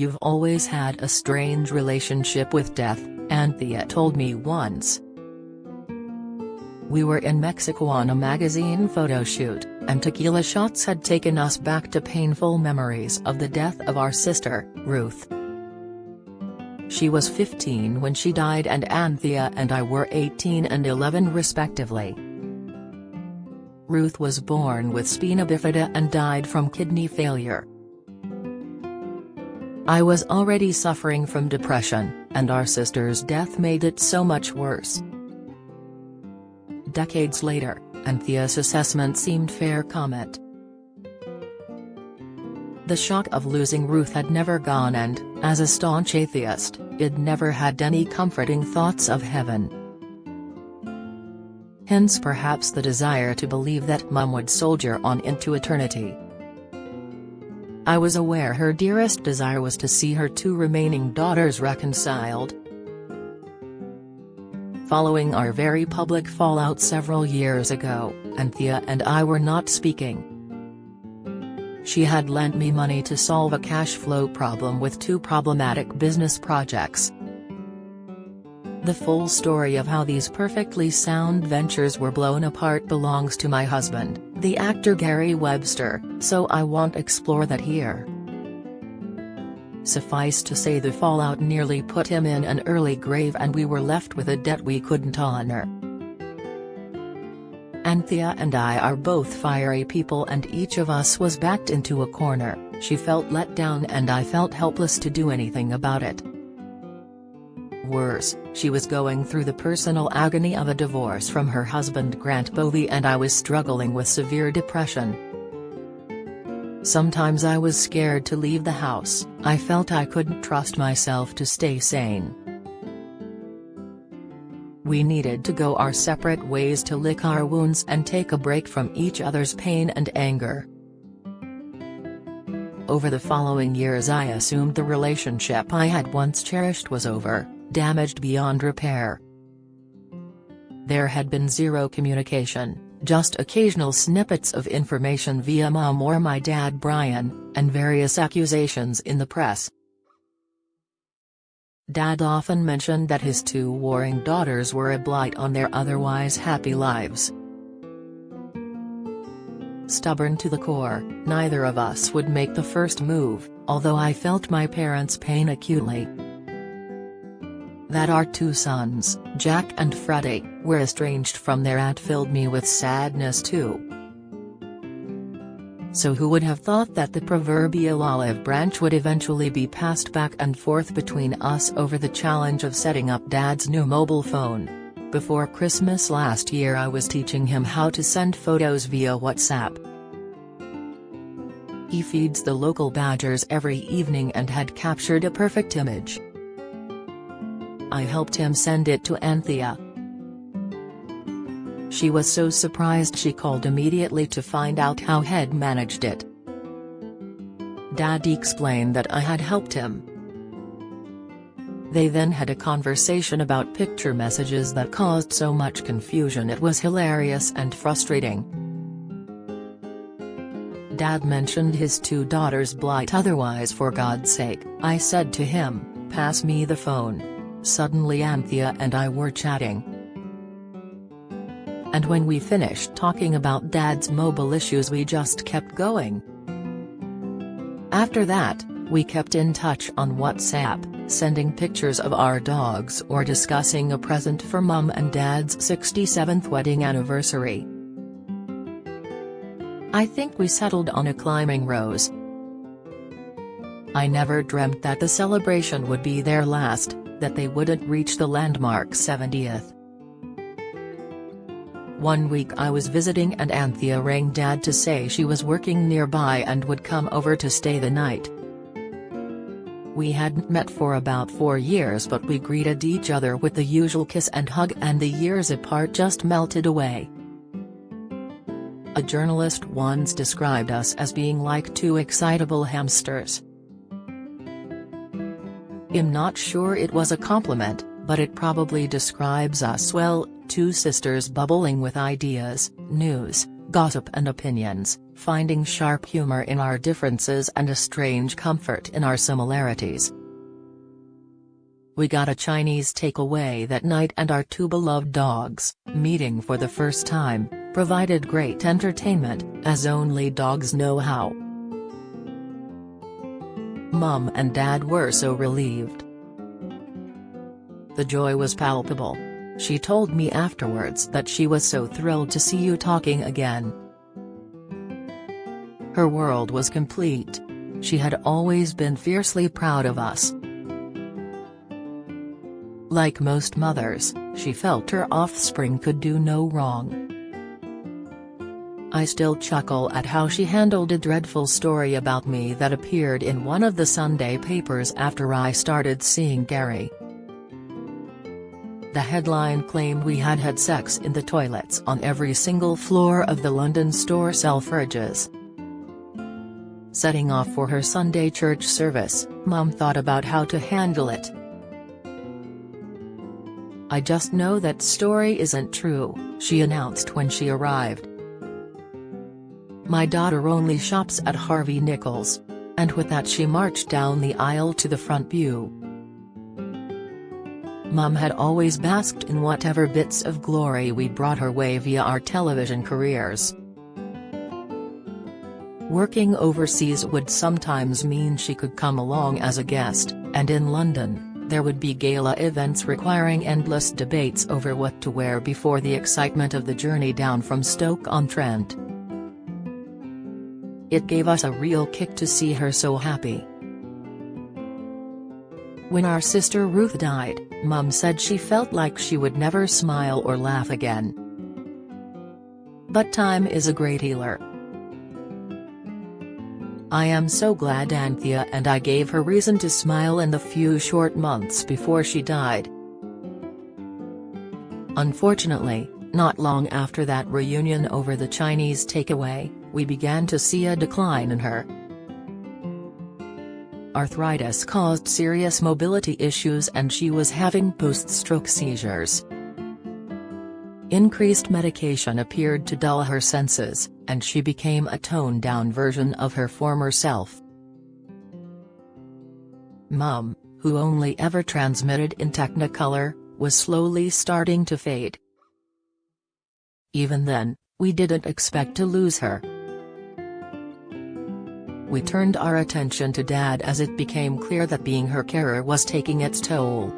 "You've always had a strange relationship with death," Anthea told me once. We were in Mexico on a magazine photo shoot, and tequila shots had taken us back to painful memories of the death of our sister, Ruth. She was 15 when she died, and Anthea and I were 18 and 11 respectively. Ruth was born with spina bifida and died from kidney failure. I was already suffering from depression, and our sister's death made it so much worse. Decades later, Anthea's assessment seemed fair comment. The shock of losing Ruth had never gone, and, as a staunch atheist, I'd never had any comforting thoughts of heaven. Hence perhaps the desire to believe that Mum would soldier on into eternity. I was aware her dearest desire was to see her two remaining daughters reconciled. Following our very public fallout several years ago, Anthea and I were not speaking. She had lent me money to solve a cash flow problem with two problematic business projects. The full story of how these perfectly sound ventures were blown apart belongs to my husband, the actor Gary Webster, so I won't explore that here. Suffice to say, the fallout nearly put him in an early grave, and we were left with a debt we couldn't honor. Anthea and I are both fiery people, and each of us was backed into a corner. She felt let down and I felt helpless to do anything about it. Worse, she was going through the personal agony of a divorce from her husband Grant Bovey, and I was struggling with severe depression. Sometimes I was scared to leave the house. I felt I couldn't trust myself to stay sane. We needed to go our separate ways to lick our wounds and take a break from each other's pain and anger. Over the following years I assumed the relationship I had once cherished was over, damaged beyond repair. There had been zero communication, just occasional snippets of information via Mum or my dad Brian, and various accusations in the press. Dad often mentioned that his two warring daughters were a blight on their otherwise happy lives. Stubborn to the core, neither of us would make the first move, although I felt my parents' pain acutely. That our two sons, Jack and Freddie, were estranged from their aunt filled me with sadness too. So who would have thought that the proverbial olive branch would eventually be passed back and forth between us over the challenge of setting up Dad's new mobile phone? Before Christmas last year I was teaching him how to send photos via WhatsApp. He feeds the local badgers every evening and had captured a perfect image. I helped him send it to Anthea. She was so surprised she called immediately to find out how he'd managed it. Daddy explained that I had helped him. They then had a conversation about picture messages that caused so much confusion it was hilarious and frustrating. Dad mentioned his two daughters' blight. "Otherwise, for God's sake," I said to him, "pass me the phone." Suddenly Anthea and I were chatting. And when we finished talking about Dad's mobile issues we just kept going. After that, we kept in touch on WhatsApp, sending pictures of our dogs or discussing a present for Mum and Dad's 67th wedding anniversary. I think we settled on a climbing rose. I never dreamt that the celebration would be their last, that they wouldn't reach the landmark 70th. One week I was visiting and Anthea rang Dad to say she was working nearby and would come over to stay the night. We hadn't met for about 4 years, but we greeted each other with the usual kiss and hug, and the years apart just melted away. A journalist once described us as being like two excitable hamsters. I'm not sure it was a compliment, but it probably describes us well, two sisters bubbling with ideas, news, gossip and opinions, finding sharp humor in our differences and a strange comfort in our similarities. We got a Chinese takeaway that night, and our two beloved dogs, meeting for the first time, provided great entertainment, as only dogs know how. Mom and Dad were so relieved. The joy was palpable. She told me afterwards that she was so thrilled to see you talking again. Her world was complete. She had always been fiercely proud of us. Like most mothers, she felt her offspring could do no wrong. I still chuckle at how she handled a dreadful story about me that appeared in one of the Sunday papers after I started seeing Gary. The headline claimed we had had sex in the toilets on every single floor of the London store Selfridges. Setting off for her Sunday church service, Mum thought about how to handle it. "I just know that story isn't true," she announced when she arrived. "My daughter only shops at Harvey Nichols." And with that she marched down the aisle to the front pew. Mum had always basked in whatever bits of glory we brought her way via our television careers. Working overseas would sometimes mean she could come along as a guest, and in London, there would be gala events requiring endless debates over what to wear before the excitement of the journey down from Stoke-on-Trent. It gave us a real kick to see her so happy. When our sister Ruth died, Mum said she felt like she would never smile or laugh again. But time is a great healer. I am so glad Anthea and I gave her reason to smile in the few short months before she died. Unfortunately, not long after that reunion over the Chinese takeaway, we began to see a decline in her. Arthritis caused serious mobility issues and she was having post-stroke seizures. Increased medication appeared to dull her senses, and she became a toned-down version of her former self. Mum, who only ever transmitted in Technicolor, was slowly starting to fade. Even then, we didn't expect to lose her. We turned our attention to Dad as it became clear that being her carer was taking its toll.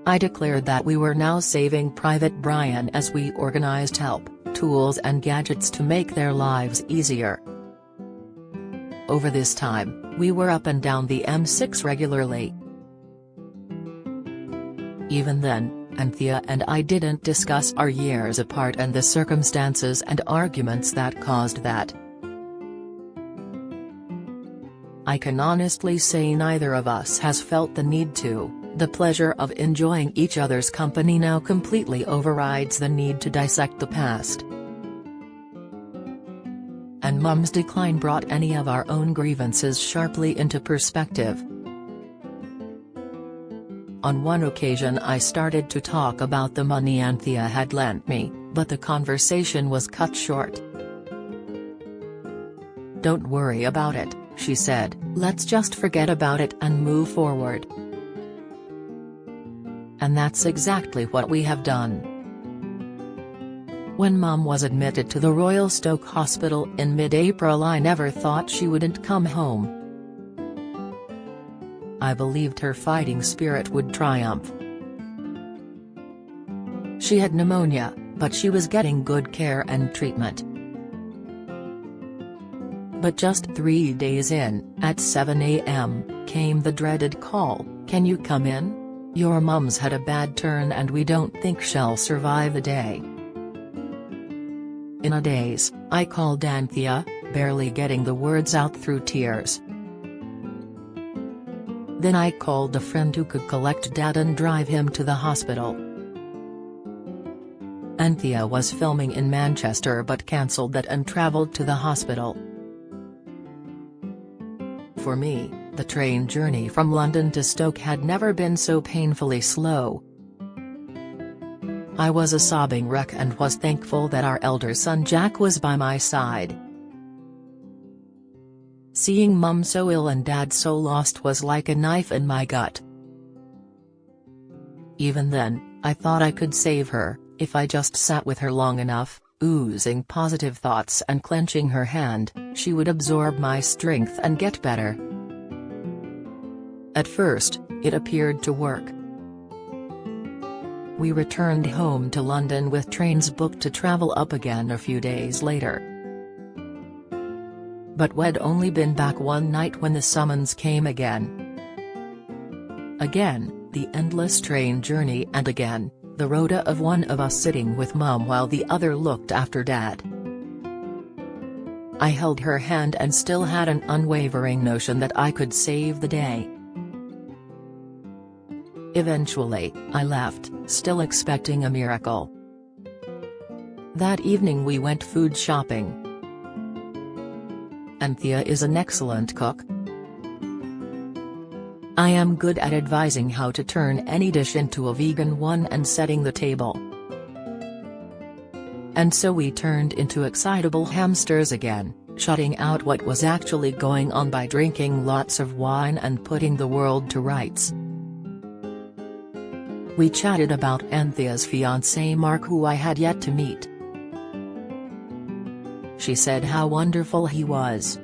I declared that we were now saving Private Brian as we organized help, tools and gadgets to make their lives easier. Over this time, we were up and down the M6 regularly. Even then, Anthea and I didn't discuss our years apart and the circumstances and arguments that caused that. I can honestly say neither of us has felt the need to. The pleasure of enjoying each other's company now completely overrides the need to dissect the past. And Mum's decline brought any of our own grievances sharply into perspective. On one occasion I started to talk about the money Anthea had lent me, but the conversation was cut short. "Don't worry about it," she said, "let's just forget about it and move forward." And that's exactly what we have done. When Mum was admitted to the Royal Stoke Hospital in mid-April, I never thought she wouldn't come home. I believed her fighting spirit would triumph. She had pneumonia, but she was getting good care and treatment. But just 3 days in, at 7 a.m., came the dreaded call, "Can you come in? Your mum's had a bad turn and we don't think she'll survive the day." In a daze, I called Anthea, barely getting the words out through tears. Then I called a friend who could collect Dad and drive him to the hospital. Anthea was filming in Manchester but cancelled that and travelled to the hospital. For me, the train journey from London to Stoke had never been so painfully slow. I was a sobbing wreck and was thankful that our elder son Jack was by my side. Seeing Mum so ill and Dad so lost was like a knife in my gut. Even then, I thought I could save her, if I just sat with her long enough, oozing positive thoughts and clenching her hand, she would absorb my strength and get better. At first, it appeared to work. We returned home to London with trains booked to travel up again a few days later. But we'd only been back one night when the summons came again. Again, the endless train journey, and again, the rota of one of us sitting with Mum while the other looked after Dad. I held her hand and still had an unwavering notion that I could save the day. Eventually, I left, still expecting a miracle. That evening we went food shopping. Anthea is an excellent cook. I am good at advising how to turn any dish into a vegan one and setting the table. And so we turned into excitable hamsters again, shutting out what was actually going on by drinking lots of wine and putting the world to rights. We chatted about Anthea's fiancé Mark, who I had yet to meet. She said how wonderful he was.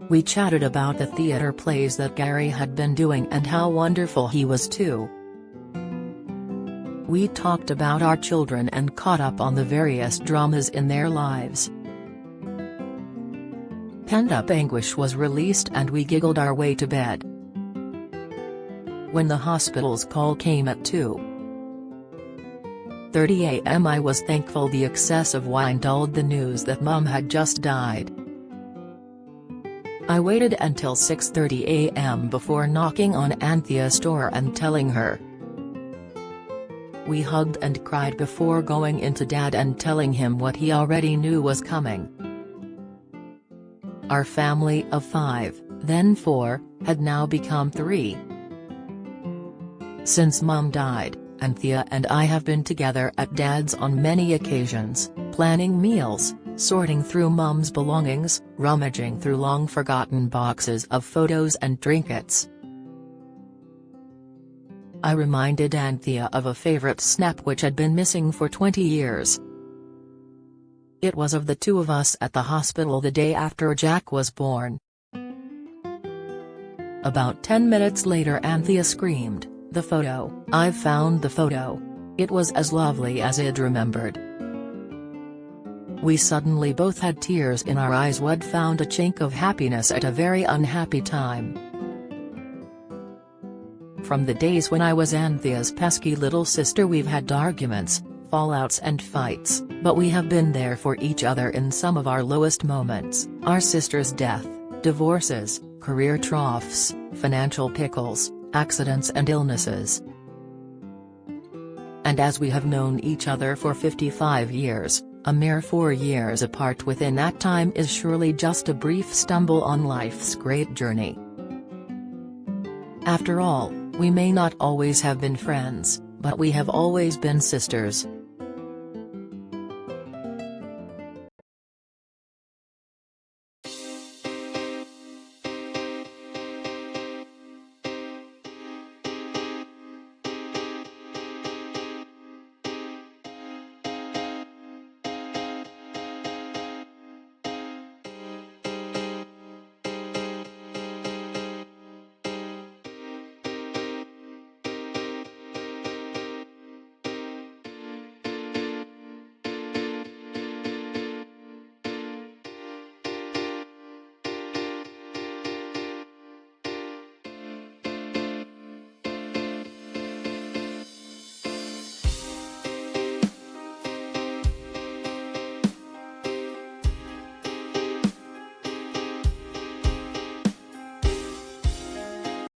We chatted about the theatre plays that Gary had been doing and how wonderful he was too. We talked about our children and caught up on the various dramas in their lives. Pent-up anguish was released and we giggled our way to bed. When the hospital's call came at 2:30 a.m. I was thankful the excess of wine dulled the news that Mum had just died. I waited until 6:30 a.m. before knocking on Anthea's door and telling her. We hugged and cried before going into Dad and telling him what he already knew was coming. Our family of 5, then 4, had now become 3. Since Mum died, Anthea and I have been together at Dad's on many occasions, planning meals, sorting through Mum's belongings, rummaging through long-forgotten boxes of photos and trinkets. I reminded Anthea of a favorite snap which had been missing for 20 years. It was of the two of us at the hospital the day after Jack was born. About 10 minutes later Anthea screamed, "The photo, I've found the photo. It was as lovely as I'd remembered." We suddenly both had tears in our eyes. We'd found a chink of happiness at a very unhappy time. From the days when I was Anthea's pesky little sister we've had arguments, fallouts and fights, but we have been there for each other in some of our lowest moments, our sister's death, divorces, career troughs, financial pickles, accidents and illnesses. And as we have known each other for 55 years, a mere 4 years apart within that time is surely just a brief stumble on life's great journey. After all, we may not always have been friends, but we have always been sisters.